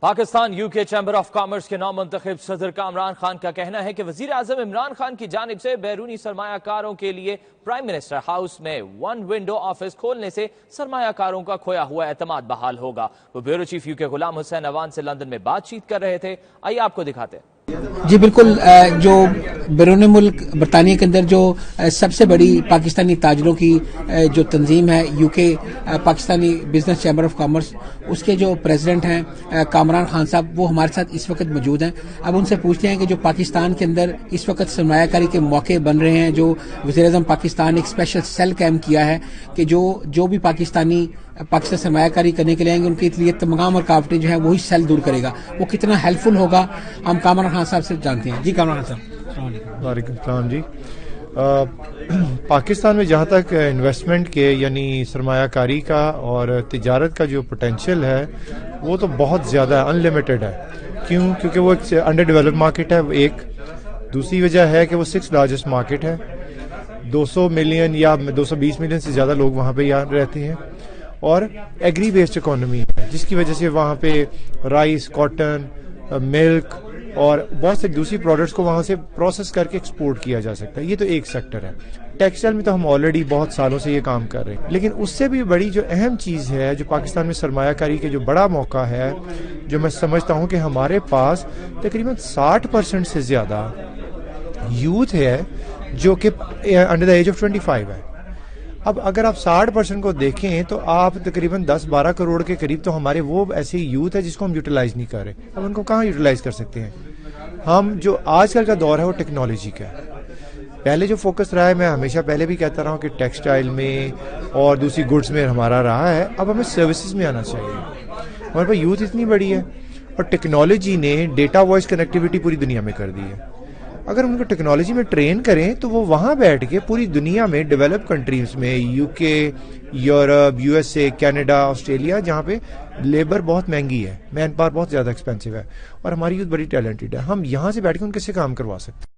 Pakistan you کے chamber of commerce کے نومنتخب صدر کامران خان کا کہنا ہے کہ وزیر اعظم عمران خان کی جانب سے بیرونی سرمایہ کاروں کے لیے پرائم منسٹر ہاؤس میں ون ونڈو آفس کھولنے سے سرمایہ کاروں کا کھویا ہوا اعتماد بحال ہوگا۔ وہ بیورو چیف یو کے غلام حسین اوان سے لندن میں بات چیت کر رہے تھے، آئیے آپ کو دکھاتے ہیں۔ جی بالکل، جو بیرون ملک برطانیہ کے اندر جو سب سے بڑی پاکستانی تاجروں کی جو تنظیم ہے U K Pakistani business chamber of commerce, اس کے جو پریزیڈنٹ ہیں کامران خان صاحب، وہ ہمارے ساتھ اس وقت موجود ہیں۔ اب ان سے پوچھتے ہیں کہ جو پاکستان کے اندر اس وقت سرمایہ کاری کے موقع بن رہے ہیں، جو وزیر اعظم پاکستان ایک اسپیشل سیل قائم کیا ہے کہ جو بھی پاکستان سرمایہ کاری کرنے کے لیے آئیں گے ان کے لیے تمام رکاوٹیں جو ہیں وہی سیل دور کرے گا، وہ کتنا ہیلپ فل ہوگا ہم کامران خان صاحب سے جانتے ہیں۔ جی کامران خان صاحب۔ وعلیکم السلام جی۔ پاکستان میں جہاں تک انویسٹمنٹ کے یعنی سرمایہ کاری کا اور تجارت کا جو پوٹینشیل ہے وہ تو بہت زیادہ ہے، ان لمیٹڈ ہے۔ کیونکہ وہ ایک انڈر ڈیولپڈ مارکیٹ ہے، ایک دوسری وجہ ہے کہ وہ 6 لارجسٹ مارکیٹ ہے، 200 ملین یا 220 ملین سے زیادہ لوگ وہاں پہ رہتے ہیں، اور ایگری بیسڈ اکانومی ہے جس کی وجہ سے وہاں پہ رائس، کاٹن، ملک اور بہت سے دوسری پروڈکٹس کو وہاں سے پروسیس کر کے ایکسپورٹ کیا جا سکتا ہے۔ یہ تو ایک سیکٹر ہے۔ ٹیکسٹائل میں تو ہم آلریڈی بہت سالوں سے یہ کام کر رہے ہیں، لیکن اس سے بھی بڑی جو اہم چیز ہے جو پاکستان میں سرمایہ کاری کے جو بڑا موقع ہے، جو میں سمجھتا ہوں کہ ہمارے پاس تقریباً 60% سے زیادہ یوتھ ہے جو کہ انڈر دا ایج آف 25 ہے۔ اب اگر آپ 60% کو دیکھیں تو آپ تقریباً 10-12 کروڑ کے قریب تو ہمارے وہ ایسے یوتھ ہے جس کو ہم یوٹیلائز نہیں کر رہے۔ اب ان کو کہاں یوٹیلائز کر سکتے ہیں ہم؟ جو آج کل کا دور ہے وہ ٹیکنالوجی کا ہے۔ پہلے جو فوکس رہا ہے، میں ہمیشہ پہلے بھی کہتا رہا ہوں کہ ٹیکسٹائل میں اور دوسری گڈس میں ہمارا رہا ہے، اب ہمیں سروسز میں آنا چاہیے۔ ہمارے پاس یوتھ اتنی بڑی ہے اور ٹیکنالوجی نے ڈیٹا وائس کنیکٹیوٹی پوری دنیا میں کر دی ہے۔ اگر ان کو ٹیکنالوجی میں ٹرین کریں تو وہ وہاں بیٹھ کے پوری دنیا میں ڈیولپ کنٹریز میں، یو کے، Europe, U S A, Canada, Australia, جہاں پہ لیبر بہت مہنگی ہے، مین پاور بہت زیادہ ایکسپینسو ہے، اور ہماری یوتھ بڑی ٹیلنٹڈ ہے، ہم یہاں سے بیٹھ کے ان کے سے کام کروا سکتے ہیں۔